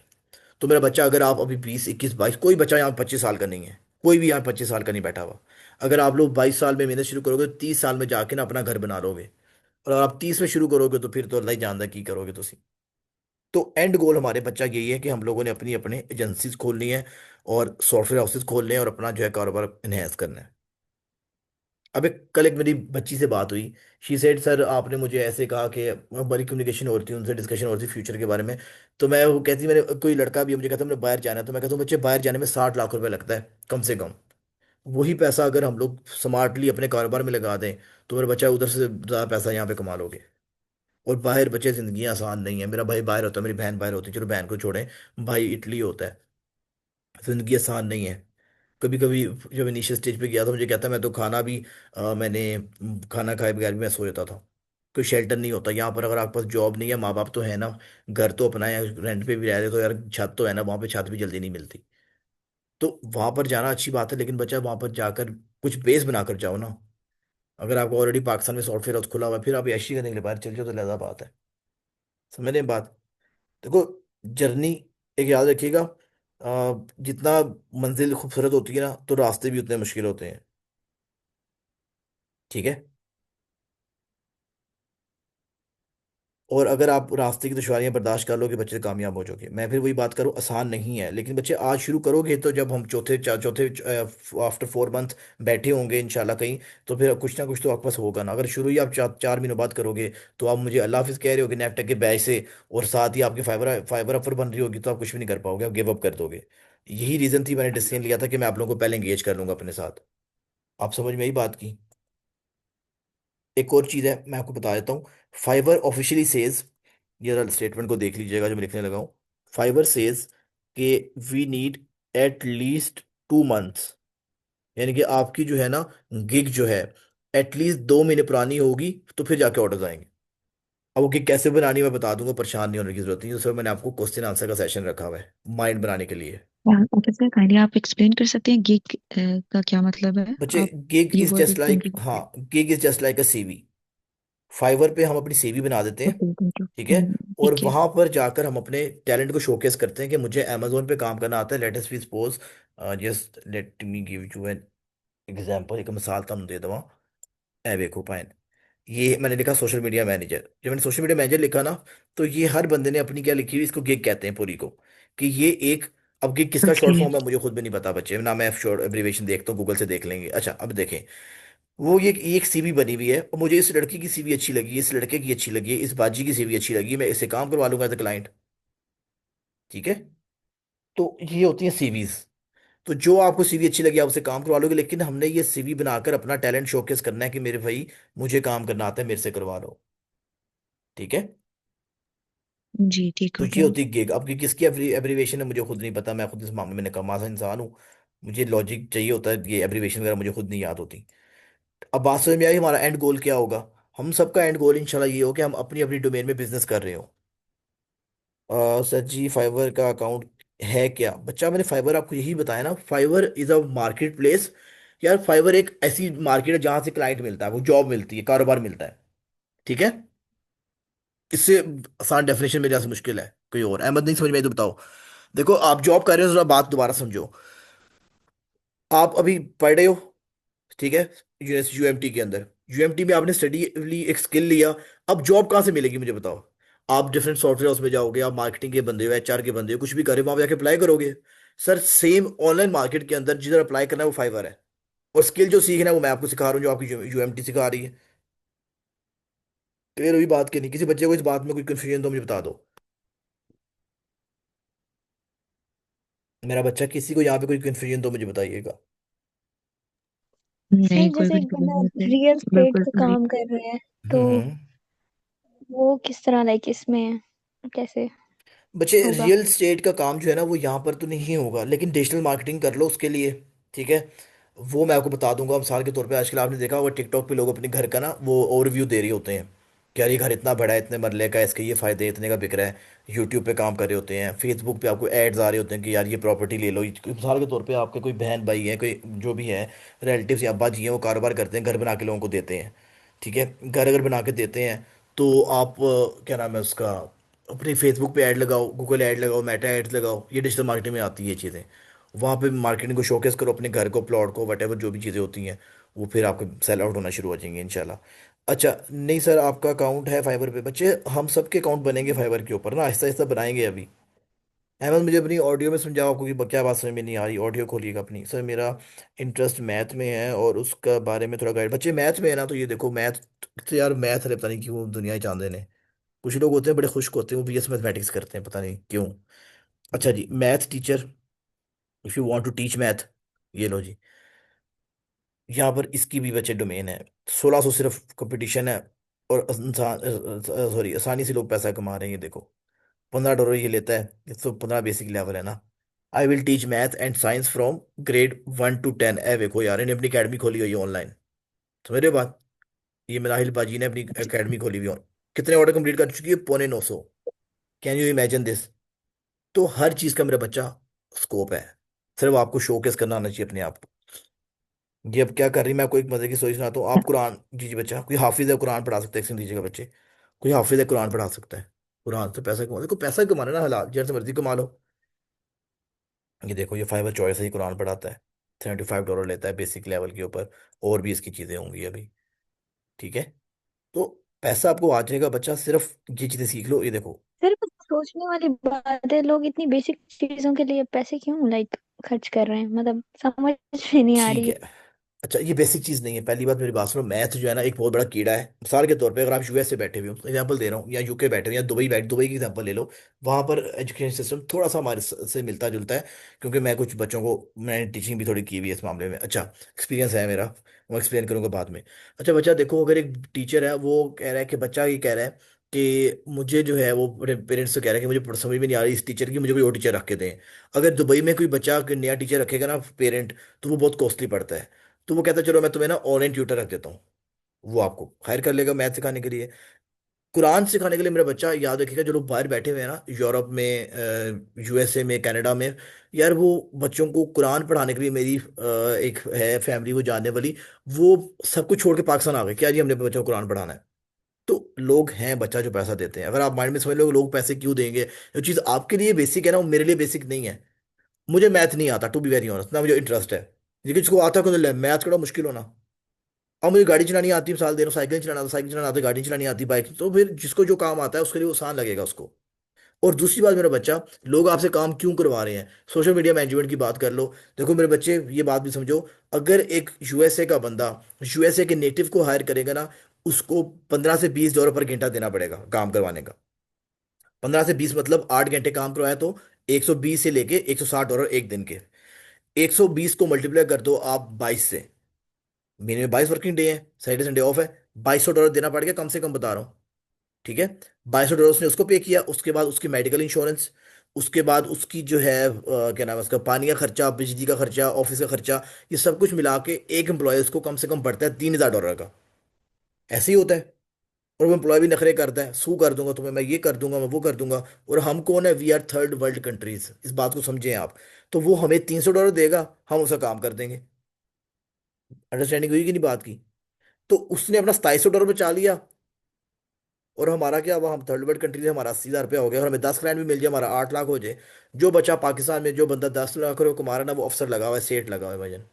[SPEAKER 1] तो मेरा बच्चा, अगर आप अभी 20 21 22, कोई बच्चा यहाँ 25 साल का नहीं है, कोई भी यहाँ 25 साल का नहीं बैठा हुआ। अगर आप लोग 22 साल में मेहनत शुरू करोगे तो 30 साल में जाके ना अपना घर बना लोगे। और अगर आप 30 में शुरू करोगे तो फिर तो अल्लाह ही जानता है की करोगे तुसी। तो एंड गोल हमारे बच्चा यही है कि हम लोगों ने अपनी अपने एजेंसीज खोलनी है और सॉफ्टवेयर हाउसेज खोलने हैं और अपना जो है कारोबार इनहेंस करना है। अबे कल एक मेरी बच्ची से बात हुई, शी सेड सर आपने मुझे ऐसे कहा कि बड़ी कम्युनिकेशन हो रही थी उनसे, डिस्कशन हो रही थी फ्यूचर के बारे में। तो मैं वो कहती, मैंने कोई लड़का भी मुझे कहता मैंने बाहर जाना है, तो मैं कहता हूँ बच्चे बाहर जाने में 60 लाख रुपए लगता है कम से कम। वही पैसा अगर हम लोग स्मार्टली अपने कारोबार में लगा दें, तो मेरा बच्चा उधर से ज़्यादा पैसा यहाँ पे कमा लोगे। और बाहर बच्चे ज़िंदगी आसान नहीं है, मेरा भाई बाहर होता है, मेरी बहन बाहर होती है, चलो बहन को छोड़ें, भाई इटली होता है। जिंदगी आसान नहीं है। कभी कभी जब इनिशियल स्टेज पे गया था, मुझे कहता मैं तो खाना भी मैंने खाना खाए बगैर भी मैं सो जाता था। कोई शेल्टर नहीं होता यहाँ पर, अगर आपके पास जॉब नहीं है, माँ बाप तो है ना, घर तो अपना है, रेंट पे भी रह रहे तो यार छत तो है ना, वहाँ पे छत भी जल्दी नहीं मिलती। तो वहाँ पर जाना अच्छी बात है, लेकिन बच्चा वहाँ पर जाकर कुछ बेस बनाकर जाओ ना। अगर आपको ऑलरेडी पाकिस्तान में सॉफ्टवेयर हाउस खुला हुआ है, फिर आप ऐशी करने के लिए बाहर चल जाओ तो लहदा बात है। समझ रहे हैं बात? देखो, जर्नी एक याद रखिएगा, जितना मंजिल खूबसूरत होती है ना, तो रास्ते भी उतने मुश्किल होते हैं। ठीक है। और अगर आप रास्ते की दुश्वारियां बर्दाश्त कर लोगे, बच्चे कामयाब हो जाओगे। मैं फिर वही बात करूं, आसान नहीं है, लेकिन बच्चे आज शुरू करोगे तो जब हम चौथे आफ्टर 4 मंथ बैठे होंगे इंशाल्लाह कहीं, तो फिर कुछ ना कुछ तो आपके पास होगा ना। अगर शुरू ही आप 4 महीनों बाद करोगे, तो आप मुझे अल्लाह हाफिज कह रहे होगे नेफ्टेक के बैच से, और साथ ही आपकी फाइबर फाइबर अफर बन रही होगी, तो आप कुछ भी नहीं कर पाओगे, आप गिव अप कर दोगे। यही रीज़न थी, मैंने डिसीजन लिया था कि मैं आप लोगों को पहले एंगेज कर लूंगा अपने साथ। आप समझ में यही बात की। एक और चीज़ है मैं आपको बता देता हूँ, फाइवर ऑफिशियली सेज ये स्टेटमेंट को देख लीजिएगा जो मैं लिखने लगा हूँ। फाइवर सेज कि we need at least 2 months, यानी कि आपकी जो है ना गिग जो है एटलीस्ट 2 महीने पुरानी होगी तो फिर जाके ऑर्डर्स आएंगे। अब वो गिग कैसे बनानी है मैं बता दूंगा, परेशान नहीं होने की जरूरत नहीं है, उसमें मैंने आपको क्वेश्चन आंसर का सेशन रखा हुआ है माइंड बनाने के लिए।
[SPEAKER 6] ओके सर, काइंडली आप एक्सप्लेन कर सकते हैं गिग का क्या मतलब है?
[SPEAKER 1] बच्चे
[SPEAKER 6] आप
[SPEAKER 1] गिग
[SPEAKER 6] ये
[SPEAKER 1] is
[SPEAKER 6] word
[SPEAKER 1] just
[SPEAKER 6] explain
[SPEAKER 1] like,
[SPEAKER 6] कर सकते
[SPEAKER 1] हाँ,
[SPEAKER 6] हैं?
[SPEAKER 1] Gig is just like a CV. Fiverr पे हम अपनी सीवी बना देते हैं,
[SPEAKER 6] ओके, थैंक यू।
[SPEAKER 1] ठीक है, और
[SPEAKER 6] ठीक है।
[SPEAKER 1] वहां पर जाकर हम अपने टैलेंट को शोकेस करते हैं कि मुझे अमेजोन पे काम करना आता है। Let us B suppose, just let me give you an example, एक मिसाल तुम दे दवा। ए देखो पाइन, ये मैंने लिखा सोशल मीडिया मैनेजर। जब मैंने सोशल मीडिया मैनेजर लिखा ना, तो ये हर बंदे ने अपनी क्या लिखी हुई, इसको गिग कहते हैं पूरी को, कि ये एक। अब गिग किसका
[SPEAKER 6] ओके।
[SPEAKER 1] शॉर्ट फॉर्म है मुझे खुद भी नहीं पता बच्चे, ना मैं शॉर्ट एब्रिविएशन देखता हूँ, गूगल से देख लेंगे। अच्छा अब देखें, वो ये एक सीवी बनी हुई है और मुझे इस लड़की की सीवी अच्छी लगी, इस लड़के की अच्छी लगी, इस बाजी की सीवी अच्छी लगी, मैं इससे काम करवा लूंगा एज अ क्लाइंट, ठीक है। तो ये होती है सीवीज। तो जो आपको सीवी अच्छी लगी आप उससे काम करवा लोगे, लेकिन हमने ये सीवी बनाकर अपना टैलेंट शोकेस करना है कि मेरे भाई मुझे काम करना आता है, मेरे से करवा लो, ठीक है।
[SPEAKER 6] जी, ठीक
[SPEAKER 1] तो
[SPEAKER 6] हो
[SPEAKER 1] ये
[SPEAKER 6] गया।
[SPEAKER 1] होती है गिग। अब किसकी एब्रीवेशन है मुझे खुद नहीं पता, मैं खुद इस मामले में नकामा सा इंसान हूँ, मुझे लॉजिक चाहिए होता है, ये एब्रीवेशन वगैरह मुझे खुद नहीं याद होती। अब बात समझ में आई हमारा एंड गोल क्या होगा। हम सबका एंड गोल इंशाल्लाह ये हो कि हम अपनी अपनी डोमेन में बिजनेस कर रहे हो। सर जी फाइवर का अकाउंट है क्या बच्चा, मैंने फाइवर आपको यही बताया ना, Fiverr is a market place. यार फाइवर एक ऐसी मार्केट है जहां से क्लाइंट मिलता है, वो जॉब मिलती है, कारोबार मिलता है, ठीक है। इससे आसान डेफिनेशन मेरे यहाँ से मुश्किल है कोई और। अहमद नहीं समझ में आई तो बताओ। देखो आप जॉब कर रहे हो, जरा बात दोबारा समझो। आप अभी पढ़ रहे हो, ठीक है, यूएमटी के अंदर। यूएमटी में आपने स्टडी ली, एक स्किल लिया। अब जॉब कहाँ से मिलेगी मुझे बताओ। आप डिफरेंट सॉफ्टवेयर हाउस में जाओगे, आप मार्केटिंग के बंदे हो, एचआर के बंदे हो, कुछ भी करे वहां पे जाके अप्लाई करोगे। सर सेम ऑनलाइन मार्केट के अंदर जिधर अप्लाई करना है वो फाइवर है, और स्किल जो सीखना है वो मैं आपको सिखा रहा हूँ, जो आपकी यूएमटी सिखा रही है। क्लियर हुई बात की नहीं? किसी बच्चे को इस बात में कोई कंफ्यूजन तो मुझे बता दो। मेरा बच्चा, किसी को यहाँ पे कोई कंफ्यूजन तो मुझे बताइएगा।
[SPEAKER 6] नहीं,
[SPEAKER 2] सर
[SPEAKER 6] कोई
[SPEAKER 2] जैसे एक
[SPEAKER 6] कंफ्यूजन
[SPEAKER 2] बंदा
[SPEAKER 6] नहीं है
[SPEAKER 2] रियल
[SPEAKER 6] सर,
[SPEAKER 2] स्टेट
[SPEAKER 6] बिल्कुल
[SPEAKER 2] का
[SPEAKER 6] सही।
[SPEAKER 2] काम कर रहा है तो
[SPEAKER 1] हम्म।
[SPEAKER 2] वो किस तरह लाइक इसमें कैसे
[SPEAKER 1] बच्चे
[SPEAKER 2] होगा?
[SPEAKER 1] रियल स्टेट का काम जो है ना वो यहाँ पर तो नहीं होगा, लेकिन डिजिटल मार्केटिंग कर लो उसके लिए, ठीक है। वो मैं आपको बता दूंगा। मिसाल के तौर पे आजकल आपने देखा होगा टिकटॉक पे लोग अपने घर का ना वो ओवरव्यू दे रहे होते हैं कि यार ये घर इतना बड़ा है, इतने मरले का है, इसके ये फायदे, इतने का बिक रहा है। यूट्यूब पे काम कर रहे होते हैं, फेसबुक पे आपको एड्स आ रहे होते हैं कि यार ये प्रॉपर्टी ले लो। मिसाल के तौर पे आपके कोई बहन भाई है, कोई जो भी है, रिलेटिव्स या अब्बा जी हैं, वो कारोबार करते हैं, घर बना के लोगों को देते हैं, ठीक है। घर अगर बना के देते हैं तो आप क्या नाम है उसका, अपनी फेसबुक पे ऐड लगाओ, गूगल ऐड लगाओ, मेटा एड्स लगाओ, ये डिजिटल मार्केटिंग में आती है ये चीज़ें। वहाँ पे मार्केटिंग को शोकेस करो, अपने घर को, प्लॉट को, वटेवर जो भी चीज़ें होती हैं, वो फिर आपके सेल आउट होना शुरू हो जाएंगे इंशाल्लाह। अच्छा नहीं सर आपका अकाउंट है फाइवर पे, बच्चे हम सबके अकाउंट बनेंगे फाइवर के ऊपर ना, आहिस्ता आहिस्ता बनाएंगे अभी। अहमद मुझे अपनी ऑडियो में समझाओ, आपको कि क्या बात समझ में नहीं आ रही, ऑडियो खोलिएगा अपनी। सर मेरा इंटरेस्ट मैथ में है और उसका बारे में थोड़ा गाइड। बच्चे मैथ में है ना, तो ये देखो मैथ तो यार मैथ है, पता नहीं क्यों दुनिया ही चाहते हैं। कुछ लोग होते हैं बड़े खुश होते हैं, वो बीएस मैथमेटिक्स करते हैं, पता नहीं क्यों। अच्छा जी, math teacher, if you want to teach math, ये लो जी, यहाँ पर इसकी भी बच्चे डोमेन है। 1600 सिर्फ कंपटीशन है, और इंसान, सॉरी, आसानी से लोग पैसा कमा रहे हैं, ये देखो। $15 ये लेता है, ये तो 15 बेसिक लेवल है ना। I will teach math and science from grade 1 to 10। ए देखो यार, इन्हें अपनी अकेडमी खोली हुई है ऑनलाइन, समझ रहे हो बात। ये मिनाहिल बाजी ने अपनी अकेडमी खोली हुई है। कितने ऑर्डर कंप्लीट कर चुकी है? 950। Can you imagine this. तो हर चीज का मेरा बच्चा स्कोप है, सिर्फ आपको शोकेस करना आना चाहिए अपने आप को। ये अब क्या कर रही, मैं आपको एक मजे की स्टोरी सुनाता हूँ। आप कुरान, जी जी बच्चा, कोई हाफिज है कुरान पढ़ा सकता है, एक दीजिएगा बच्चे, कोई हाफिज है कुरान पढ़ा सकता है। कुरान से पैसा कमा, देखो पैसा कमाना ना हलाल, जैसे मर्जी कमा लो। ये देखो ये फाइवर चॉइस है, ये कुरान पढ़ाता है, $75 लेता है बेसिक लेवल के ऊपर, और भी इसकी चीजें होंगी अभी, ठीक है। तो पैसा आपको आ जाएगा बच्चा, सिर्फ ये चीजें सीख लो, ये देखो।
[SPEAKER 2] सर कुछ सोचने वाली बात है, लोग इतनी बेसिक चीजों के लिए पैसे क्यों लाइक खर्च कर रहे हैं, मतलब समझ में नहीं आ
[SPEAKER 1] ठीक
[SPEAKER 2] रही।
[SPEAKER 1] है, अच्छा ये बेसिक चीज नहीं है। पहली बात मेरी बात सुनो, मैथ जो है ना एक बहुत बड़ा कीड़ा है। मिसाल के तौर पे अगर आप यूएस से बैठे हुए हो, एग्जांपल दे रहा हूँ, या यूके बैठे हो, या दुबई की एग्जांपल ले लो। वहां पर एजुकेशन सिस्टम थोड़ा सा हमारे से मिलता जुलता है, क्योंकि मैं कुछ बच्चों को, मैंने टीचिंग भी थोड़ी की हुई है इस मामले में, अच्छा एक्सपीरियंस है मेरा, मैं एक्सप्लेन करूंगा बाद में। अच्छा बच्चा देखो, अगर एक टीचर है वो कह रहा है कि बच्चा ये कह रहा है कि मुझे जो है वो अपने पेरेंट्स से कह रहा है कि मुझे समझ में नहीं आ रही इस टीचर की, मुझे कोई और टीचर रख के दें। अगर दुबई में कोई बच्चा कोई नया टीचर रखेगा ना पेरेंट, तो वो बहुत कॉस्टली पड़ता है। तो वो कहता है चलो मैं तुम्हें ना ऑनलाइन ट्यूटर रख देता हूँ, वो आपको हायर कर लेगा मैथ सिखाने के लिए। कुरान सिखाने के लिए मेरा बच्चा, याद रखिएगा जो लोग बाहर बैठे हुए हैं ना, यूरोप में, यूएसए में, कनाडा में, यार वो बच्चों को कुरान पढ़ाने के लिए मेरी एक है फैमिली वो जानने वाली, वो सब कुछ छोड़ के पाकिस्तान आ गए, क्या जी हमने बच्चों को कुरान पढ़ाना है। तो लोग हैं बच्चा जो पैसा देते हैं, अगर आप माइंड में समझ लो लोग पैसे क्यों देंगे, जो चीज़ आपके लिए बेसिक है ना वो मेरे लिए बेसिक नहीं है। मुझे मैथ नहीं आता टू बी वेरी ऑनेस्ट, ना मुझे इंटरेस्ट है, लेकिन जिसको आता है तो मैथ थोड़ा मुश्किल होना। अब मुझे गाड़ी चलानी आती है, साल दे रहा हूँ साइकिल चलाना आता, साइकिल चलाना आता है, गाड़ी चलानी आती है, बाइक, तो फिर जिसको जो काम आता है उसके लिए वो आसान लगेगा उसको। और दूसरी बात मेरा बच्चा, लोग आपसे काम क्यों करवा रहे हैं, सोशल मीडिया मैनेजमेंट की बात कर लो। देखो मेरे बच्चे ये बात भी समझो, अगर एक यूएसए का बंदा यूएसए के नेटिव को हायर करेगा ना, उसको $15 से $20 पर घंटा देना पड़ेगा काम करवाने का। 15 से 20 मतलब 8 घंटे काम करवाया तो 120 से लेके $160 एक दिन के। 120 को मल्टीप्लाई कर दो आप 22 से, महीने में 22 वर्किंग डे है, सैटरडे संडे ऑफ है, $2200 देना पड़ गया कम से कम बता रहा हूँ। ठीक है, $2200 उसने उसको पे किया, उसके बाद उसकी मेडिकल इंश्योरेंस, उसके बाद उसकी जो है क्या नाम है उसका, पानी का खर्चा, बिजली का खर्चा, ऑफिस का खर्चा, ये सब कुछ मिला के एक एम्प्लॉय उसको कम से कम पड़ता है $3000 का। ऐसे ही होता है। और वो एम्प्लॉय भी नखरे करता है, सू कर दूंगा तुम्हें, मैं ये कर दूंगा, मैं वो कर दूंगा। और हम कौन है, we are third world countries, इस बात को समझें आप। तो वो हमें $300 देगा, हम उसका काम कर देंगे। अंडरस्टैंडिंग हुई कि नहीं बात की। तो उसने अपना $2700 बचा लिया, और हमारा क्या हुआ, हम थर्ड वर्ल्ड कंट्री से हमारा $80,000 हो गया, और हमें 10 क्लाइंट भी मिल जाए, हमारा 8 लाख हो जाए। जो बचा पाकिस्तान में, जो बंदा 10 लाख कमा रहा है ना, वो अफसर लगा हुआ है, सेठ लगा हुआ है भाईजान।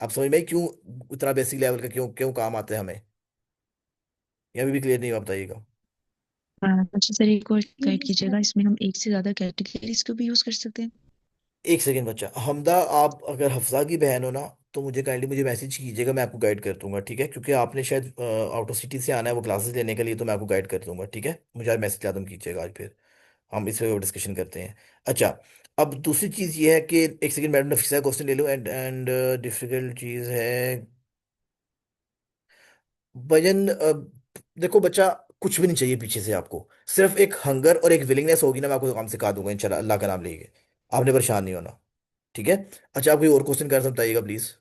[SPEAKER 1] आप समझ में आई क्यों इतना बेसिक लेवल का क्यों क्यों काम आता है हमें, ये अभी भी क्लियर नहीं हुआ, बताइएगा।
[SPEAKER 6] अच्छा सर, एक और गाइड कीजिएगा, इसमें हम एक से ज्यादा कैटेगरीज को भी यूज कर सकते हैं?
[SPEAKER 1] एक सेकंड बच्चा, हमदा आप अगर हफ्सा की बहन हो ना, तो मुझे काइंडली मुझे मैसेज कीजिएगा, मैं आपको गाइड कर दूंगा, ठीक है, क्योंकि आपने शायद आउट ऑफ सिटी से आना है वो क्लासेस लेने के लिए, तो मैं आपको गाइड कर दूंगा, ठीक है, मुझे आज मैसेज आदम कीजिएगा आज, फिर हम इस पर डिस्कशन करते हैं। अच्छा, अब दूसरी चीज़ ये है कि एक सेकंड मैडम, नफीसा क्वेश्चन ले लो, एंड डिफिकल्ट चीज़ है वजन, देखो बच्चा, कुछ भी नहीं चाहिए पीछे से आपको, सिर्फ एक हंगर और एक विलिंगनेस होगी ना, मैं आपको काम सिखा दूंगा इंशाल्लाह, अल्लाह का नाम लेके, आपने परेशान नहीं होना, ठीक है। अच्छा, आप कोई और क्वेश्चन कर सकते बताइएगा प्लीज।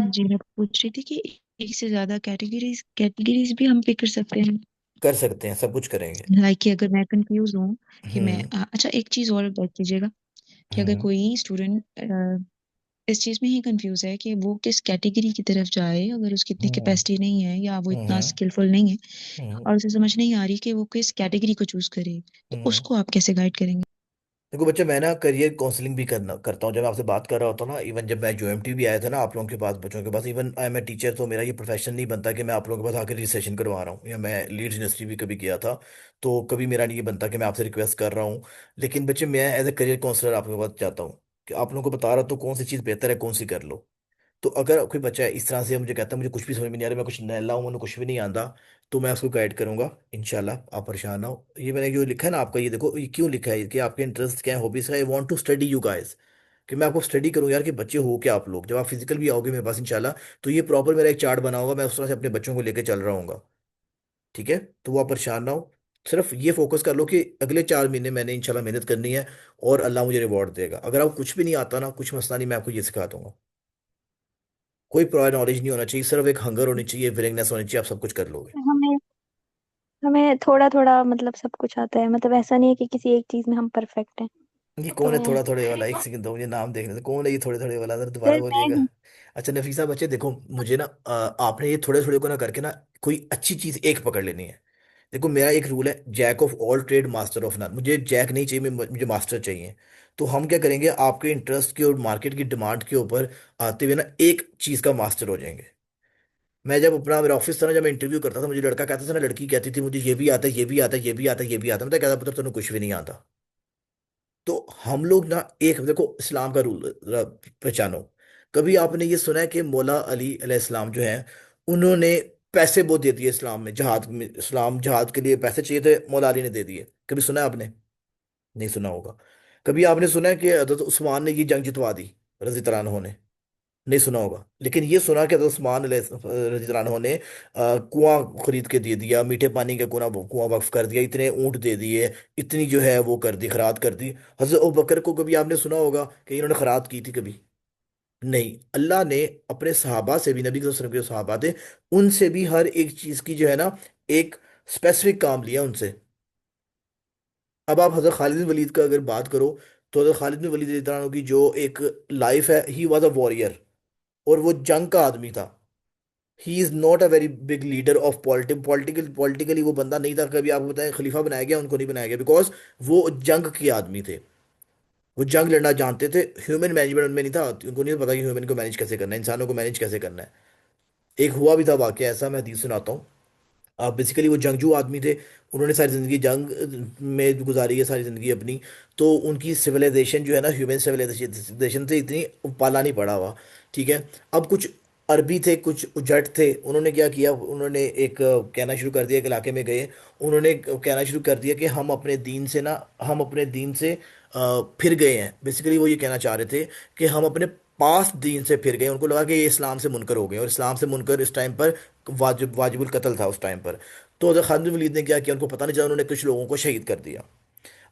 [SPEAKER 6] जी, मैं पूछ रही थी कि एक से ज्यादा कैटेगरीज भी हम पिक कर सकते हैं?
[SPEAKER 1] कर सकते हैं, सब कुछ करेंगे।
[SPEAKER 6] लाइक कि अगर मैं कंफ्यूज हूँ कि मैं
[SPEAKER 1] हम्म।
[SPEAKER 6] अच्छा, एक चीज और गाइड कीजिएगा कि अगर
[SPEAKER 1] हम्म।
[SPEAKER 6] कोई स्टूडेंट इस चीज में ही कंफ्यूज है कि वो किस कैटेगरी की तरफ जाए, अगर उसकी इतनी
[SPEAKER 1] हम्म।
[SPEAKER 6] कैपेसिटी नहीं है या वो इतना
[SPEAKER 1] हम्म।
[SPEAKER 6] स्किलफुल नहीं है,
[SPEAKER 1] हम्म।
[SPEAKER 6] और उसे समझ नहीं आ रही कि वो किस कैटेगरी को चूज करे, तो
[SPEAKER 1] हम्म।
[SPEAKER 6] उसको आप कैसे गाइड करेंगे?
[SPEAKER 1] देखो बच्चे, मैं ना करियर काउंसलिंग भी करता हूँ, जब मैं आपसे बात कर रहा होता हूँ ना, इवन जब मैं यूएमटी भी आया था ना आप लोगों के पास, बच्चों के पास, even I am a teacher, तो मेरा ये प्रोफेशन नहीं बनता कि मैं आप लोगों के पास आकर रिसेशन करवा रहा हूँ, या मैं लीड यूनिवर्सिटी भी कभी किया था, तो कभी मेरा नहीं ये बनता कि मैं आपसे रिक्वेस्ट कर रहा हूँ। लेकिन बच्चे, मैं एज ए करियर काउंसलर आपके पास जाता हूँ, कि आप लोगों को बता रहा हूँ तो कौन सी चीज़ बेहतर है, कौन सी कर लो। तो अगर कोई बच्चा इस तरह से मुझे कहता है मुझे कुछ भी समझ में नहीं आ रहा, मैं कुछ नया हूँ, मुझे कुछ भी नहीं आता, तो मैं उसको गाइड करूंगा इंशाल्लाह, आप परेशान ना हो। ये मैंने जो लिखा है ना आपका, ये देखो ये क्यों लिखा है कि आपके इंटरेस्ट क्या है, हॉबीज का, I want to study you guys, कि मैं आपको स्टडी करूँ यार, कि बच्चे हो क्या आप लोग, जब आप फिजिकल भी आओगे मेरे पास इंशाल्लाह, तो ये प्रॉपर मेरा एक चार्ट बना होगा, मैं उस तरह से अपने बच्चों को लेकर चल रहा हूँ, ठीक है। तो वो आप परेशान ना हो, सिर्फ ये फोकस कर लो कि अगले 4 महीने मैंने इंशाल्लाह मेहनत करनी है, और अल्लाह मुझे रिवॉर्ड देगा। अगर आपको कुछ भी नहीं आता ना, कुछ मसला नहीं, मैं आपको ये सिखा दूंगा। कोई प्रायर नॉलेज नहीं होना चाहिए, सिर्फ एक हंगर होनी चाहिए, विलिंगनेस होनी चाहिए, आप सब कुछ कर लोगे।
[SPEAKER 2] हमें हमें थोड़ा थोड़ा मतलब सब कुछ आता है, मतलब ऐसा नहीं है कि किसी एक चीज में हम परफेक्ट हैं।
[SPEAKER 1] ये
[SPEAKER 2] तो
[SPEAKER 1] कौन है थोड़ा थोड़े वाला, एक सेकंड दो मुझे नाम देखने दो, कौन है ये थोड़े थोड़े वाला, जरा दोबारा
[SPEAKER 2] सर मैं
[SPEAKER 1] बोलिएगा।
[SPEAKER 2] हूँ।
[SPEAKER 1] अच्छा नफीसा, बच्चे देखो, मुझे ना आपने ये थोड़े थोड़े को ना करके ना, कोई अच्छी चीज एक पकड़ लेनी है। देखो मेरा एक रूल है, jack of all trade master of none, मुझे जैक नहीं चाहिए, मुझे मास्टर चाहिए। तो हम क्या करेंगे, आपके इंटरेस्ट के और मार्केट की डिमांड के ऊपर आते हुए ना एक चीज का मास्टर हो जाएंगे। मैं जब अपना, मेरा ऑफिस था ना, जब मैं इंटरव्यू करता था, मुझे लड़का कहता था ना, लड़की कहती थी मुझे ये भी आता है, ये भी आता है, ये भी आता है, ये भी आता है, मैं तो कहता पुत्र तुम्हें कुछ भी नहीं आता। तो हम लोग ना, एक देखो इस्लाम का रूल पहचानो। कभी आपने ये सुना है कि मौला अली अलैहिस्सलाम जो है, उन्होंने पैसे बहुत दे दिए इस्लाम में, इस्लाम जहाद के लिए पैसे चाहिए थे, मौला अली ने दे दिए, कभी सुना है आपने? नहीं सुना होगा। कभी आपने सुना है कि हजरत उस्मान ने ये जंग जितवा दी, रजी तआला अन्हु ने? नहीं सुना होगा, लेकिन ये सुना कि हज़रत उस्मान रज़ियल्लाहु अन्हु ने कुआं खरीद के दे दिया, मीठे पानी का कुआं वक्फ कर दिया, इतने ऊंट दे दिए, इतनी जो है वो कर दी, खरात कर दी। हज़रत अबू बकर को कभी आपने सुना होगा कि इन्होंने खरात की थी कभी? नहीं। अल्लाह ने अपने सहाबा से भी, नबी के वसल्लम के जो सहाबा थे, उनसे भी हर एक चीज की जो है ना, एक स्पेसिफिक काम लिया उनसे। अब आप हजरत खालिद बिन वलीद का अगर बात करो, तो हजरत खालिद बिन वलीद रज़ियल्लाहु अन्हु की जो एक लाइफ है, ही वॉज अ वॉरियर, और वो जंग का आदमी था। He is not a very big leader of politically वो बंदा नहीं था। कभी आपको बताएं खलीफा बनाया गया, उनको नहीं बनाया गया, बिकॉज वो जंग के आदमी थे। वो जंग लड़ना जानते थे। ह्यूमन मैनेजमेंट उनमें नहीं था, उनको नहीं पता कि ह्यूमन को मैनेज कैसे करना है, इंसानों को मैनेज कैसे करना है। एक हुआ भी था वाकया ऐसा, मैं हदीस सुनाता हूँ। बेसिकली वो जंगजू आदमी थे। उन्होंने सारी ज़िंदगी जंग में गुजारी है, सारी ज़िंदगी अपनी। तो उनकी सिविलाइजेशन जो है ना, ह्यूमन सिविलाइजेशन से इतनी पाला नहीं पड़ा हुआ। ठीक है। अब कुछ अरबी थे, कुछ उजट थे, उन्होंने क्या किया, उन्होंने एक कहना शुरू कर दिया, एक इलाके में गए, उन्होंने कहना शुरू कर दिया कि हम अपने दीन से ना, हम अपने दीन से फिर गए हैं। बेसिकली वो ये कहना चाह रहे थे कि हम अपने पास दीन से फिर गए। उनको लगा कि ये इस्लाम से मुनकर हो गए, और इस्लाम से मुनकर इस टाइम पर वाजिबुल कत्ल था उस टाइम पर। तो हज़रत खालिद बिन वलीद ने क्या किया, उनको पता नहीं चला, उन्होंने कुछ लोगों को शहीद कर दिया।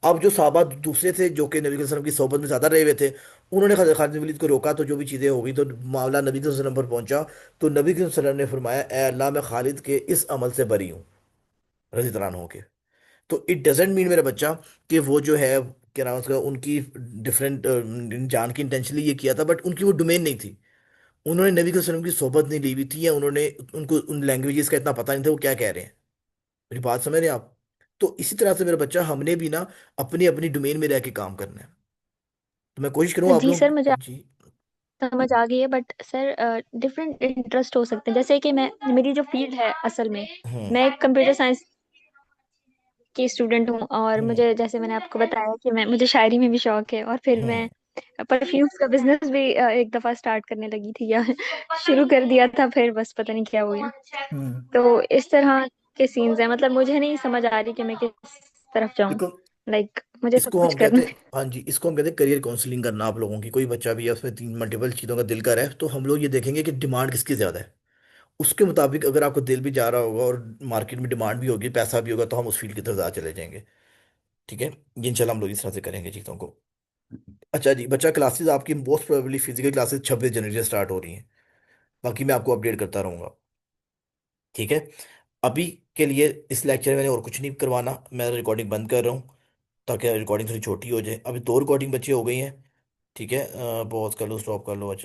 [SPEAKER 1] अब जो सहाबा दूसरे थे, जो कि नबी वसल्लम की सोबत में ज़्यादा रहे हुए थे, उन्होंने हज़रत खालिद बिन वलीद को रोका। तो जो भी चीज़ें हो गई, तो मामला नबी वसल्लम पर पहुंचा। तो नबी वसल्लम ने फरमाया, ए अल्लाह, मैं खालिद के इस अमल से बरी हूँ, रज़ी अल्लाह अन्हु के। तो इट डजेंट मीन मेरा बच्चा कि वो जो है, क्या नाम है उसका, उनकी डिफरेंट जान की इंटेंशनली ये किया था, बट उनकी वो डोमेन नहीं थी। उन्होंने नबी वसल्लम की सोबत नहीं ली हुई थी, या उन्होंने, उनको उन लैंग्वेजेस का इतना पता नहीं था वो क्या कह रहे हैं। मेरी बात समझ रहे हैं आप? तो इसी तरह से मेरा बच्चा, हमने भी ना अपनी अपनी डोमेन में रह के काम करना है। तो मैं कोशिश करूँ आप
[SPEAKER 2] जी सर,
[SPEAKER 1] लोग
[SPEAKER 2] मुझे
[SPEAKER 1] जी।
[SPEAKER 2] समझ आ गई है, बट सर डिफरेंट इंटरेस्ट हो सकते हैं। जैसे कि मैं, मेरी जो फील्ड है असल में,
[SPEAKER 1] हम्म।
[SPEAKER 2] मैं एक कंप्यूटर साइंस की स्टूडेंट हूँ, और
[SPEAKER 1] हम्म।
[SPEAKER 2] मुझे, जैसे मैंने आपको बताया कि मैं, मुझे शायरी में भी शौक है, और फिर
[SPEAKER 1] हम्म।
[SPEAKER 2] मैं परफ्यूम्स का बिजनेस भी एक दफा स्टार्ट करने लगी थी, या शुरू कर दिया था, फिर बस पता नहीं क्या हुआ।
[SPEAKER 1] हम्म।
[SPEAKER 2] तो इस तरह के सीन्स हैं, मतलब मुझे नहीं समझ आ रही कि मैं किस तरफ जाऊं।
[SPEAKER 1] देखो,
[SPEAKER 2] लाइक मुझे सब
[SPEAKER 1] इसको
[SPEAKER 2] कुछ
[SPEAKER 1] हम कहते
[SPEAKER 2] करना
[SPEAKER 1] हैं, हाँ जी, इसको हम कहते हैं करियर काउंसलिंग करना। आप लोगों की कोई बच्चा भी है, उसमें तीन मल्टीपल चीज़ों का दिल कर है, तो हम लोग ये देखेंगे कि डिमांड किसकी ज़्यादा है। उसके मुताबिक अगर आपको दिल भी जा रहा होगा और मार्केट में डिमांड भी होगी, पैसा भी होगा, तो हम उस फील्ड की तरफ ज़्यादा चले जाएंगे। ठीक है। ये इंशाल्लाह हम लोग इस तरह से करेंगे चीज़ों को। अच्छा जी बच्चा, क्लासेस आपकी मोस्ट प्रोबेबली फिजिकल क्लासेस 26 जनवरी से स्टार्ट हो रही हैं। बाकी मैं आपको अपडेट करता रहूंगा। ठीक है। अभी के लिए इस लेक्चर में मैंने और कुछ नहीं करवाना, मैं रिकॉर्डिंग बंद कर रहा हूँ, ताकि रिकॉर्डिंग थोड़ी छोटी हो जाए। अभी दो रिकॉर्डिंग बच्चे हो गई हैं। ठीक है, पॉज कर लो, स्टॉप कर लो। अच्छा।